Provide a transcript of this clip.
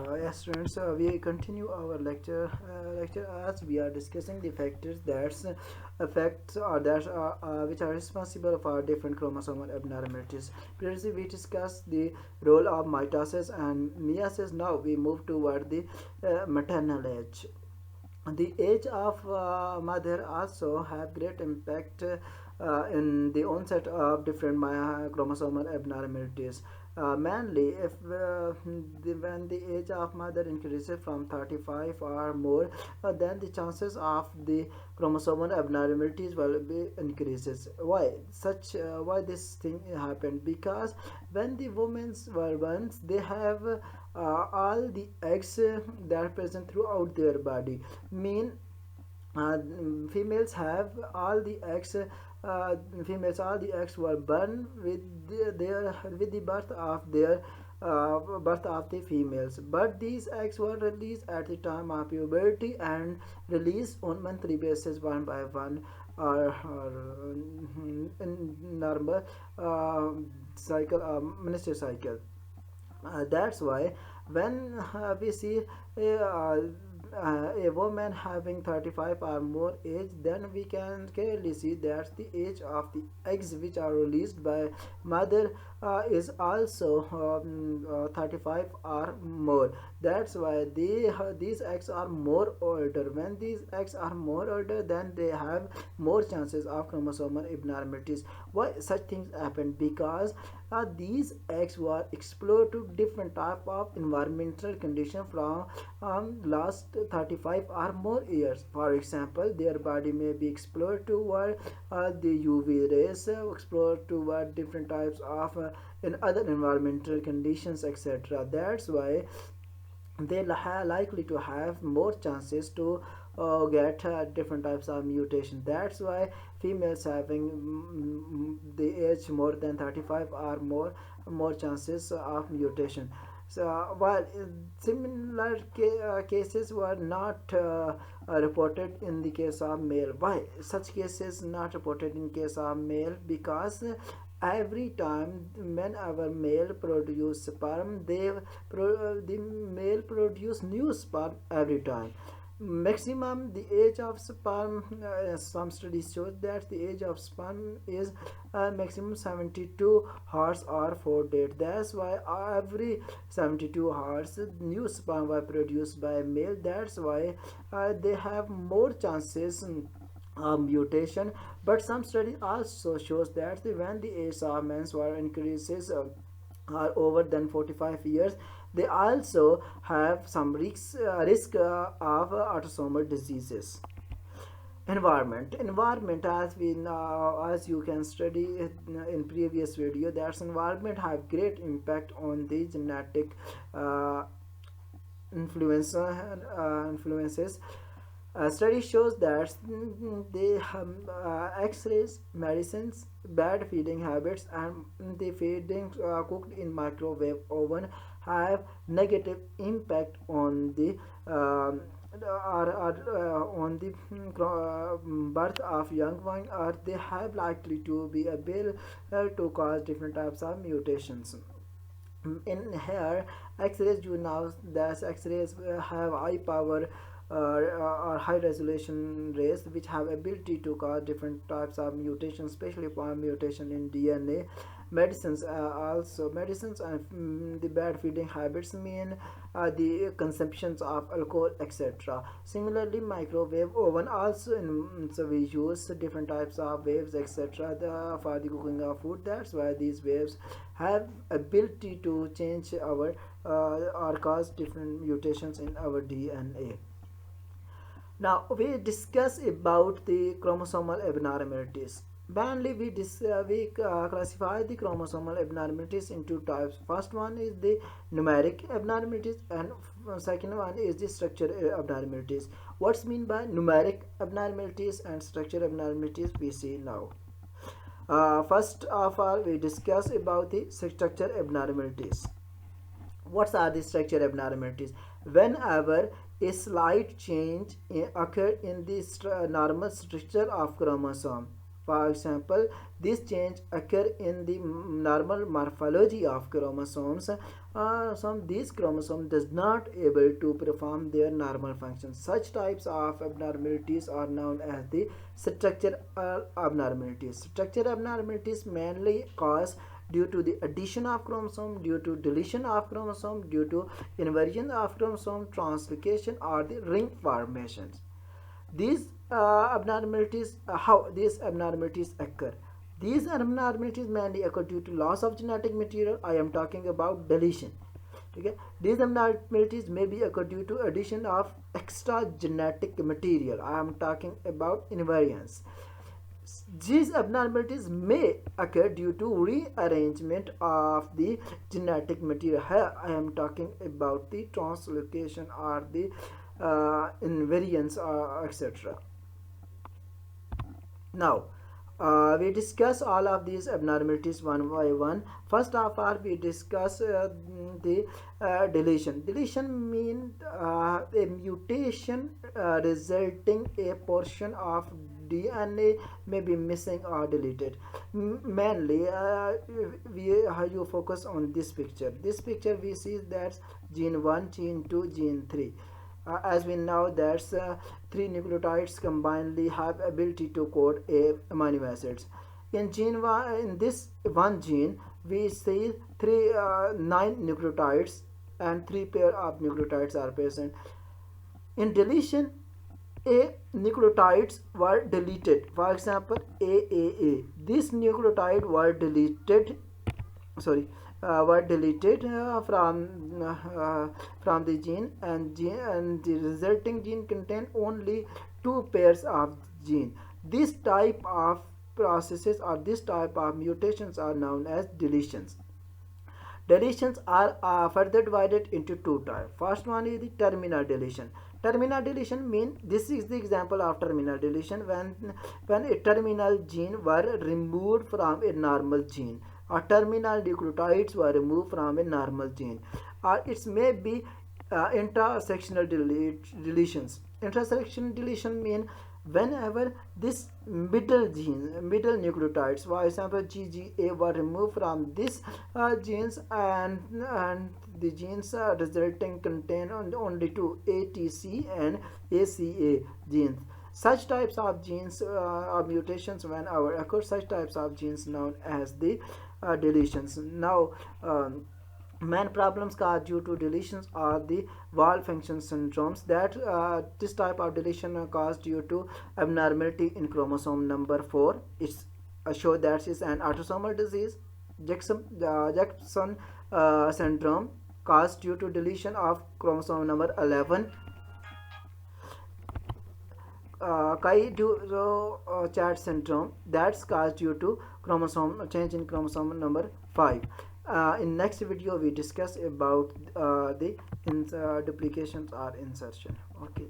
Yes, students, we continue our lecture as we are discussing the factors that affect or that which are responsible for different chromosomal abnormalities. Previously, we discussed the role of mitosis and meiosis. Now we move toward the maternal age. The age of mother also have great impact in the onset of different chromosomal abnormalities. Mainly, if when the age of mother increases from 35 or more, then the chances of the chromosomal abnormalities will be increases. Why this thing happened? Because when the women were once, they have all the eggs that are present throughout their body. Mean females have all the eggs. Females all the eggs were born with with the birth of the females, but these eggs were released at the time of puberty and released on monthly basis one by one, or in normal cycle, ministry cycle. That's why when we see a woman having 35 or more age, then we can clearly see that the age of the eggs which are released by mother is also 35 or more. That's why these eggs are more older. When these eggs are more older, then they have more chances of chromosomal abnormalities. Why such things happen? Because these eggs were exposed to different type of environmental condition from last 35 or more years. For example, their body may be exposed toward the UV rays, exposed toward different types of in other environmental conditions, etc. That's why they likely to have more chances to get different types of mutation. That's why females having the age more than 35 or more chances of mutation. So while similar cases were not reported in the case of male. Why such cases not reported in case of male? Because every time whenever male produce sperm, the male produce new sperm every time. Maximum the age of sperm, some studies show that the age of sperm is maximum 72 hours or 4 days. That's why every 72 hours new sperm were produced by male. That's why they have more chances mutation. But some study also shows that when the age of men's were increases are over than 45 years, they also have some risk of autosomal diseases. Environment, as we know, as you can study in previous video, that's environment have great impact on the genetic uh, influences. Study shows that the X-rays, medicines, bad feeding habits, and the feeding cooked in microwave oven have negative impact on the on the birth of young one, or they have likely to be able to cause different types of mutations. In here, X-rays, you know that X-rays have high power or high resolution rays which have ability to cause different types of mutations, especially for mutation in DNA. Medicines and the bad feeding habits mean the consumptions of alcohol, etc. Similarly, microwave oven also so we use different types of waves, etc. For the cooking of food. That's why these waves have ability to change our or cause different mutations in our DNA. Now we discuss about the chromosomal abnormalities. Mainly, we classify the chromosomal abnormalities into types. First one is the numeric abnormalities, and second one is the structure abnormalities. What's mean by numeric abnormalities and structure abnormalities? We see now. First of all, we discuss about the structure abnormalities. What are the structure abnormalities? Whenever a slight change occur in the normal structure of chromosome. For example, this change occur in the normal morphology of chromosomes. Some these chromosomes does not able to perform their normal functions. Such types of abnormalities are known as the structural abnormalities. Structural abnormalities mainly cause due to the addition of chromosome, due to deletion of chromosome, due to inversion of chromosome, translocation, or the ring formations. These how these abnormalities occur? These abnormalities mainly occur due to loss of genetic material. I am talking about deletion. Okay, these abnormalities may be occur due to addition of extra genetic material. I am talking about invariance. These abnormalities may occur due to rearrangement of the genetic material. Here I am talking about the translocation or the invariance, etc. Now, we discuss all of these abnormalities one by one. First of all, we discuss the deletion. Deletion means a mutation resulting a portion of DNA may be missing or deleted. Mainly, you focus on this picture. This picture we see that gene 1, gene 2, gene 3. As we know that three nucleotides combinedly have ability to code a amino acids. In gene one, in this one gene, we see nine nucleotides and three pair of nucleotides are present. In deletion, a nucleotides were deleted. For example, AAA. This nucleotide were deleted. Sorry, were deleted from the gene, and the resulting gene contain only two pairs of gene. This type of processes or this type of mutations are known as deletions. Deletions are further divided into two types. First one is the terminal deletion. Terminal deletion means this is the example of terminal deletion when a terminal gene were removed from a normal gene, or terminal nucleotides were removed from a normal gene, or it may be intersectional deletions. Intersectional deletion means whenever this middle nucleotides, for example GGA, were removed from this genes, and the genes resulting contain only two ATC and ACA genes. Such types of genes or mutations when our occur, such types of genes known as the deletions. Now, main problems caused due to deletions are the wall function syndromes. That this type of deletion caused due to abnormality in chromosome number 4. It's show that is an autosomal disease. Jackson syndrome caused due to deletion of chromosome number 11. Chat syndrome, that's caused due to chromosome change in chromosome number 5. In next video we discuss about the duplications or insertion. Okay.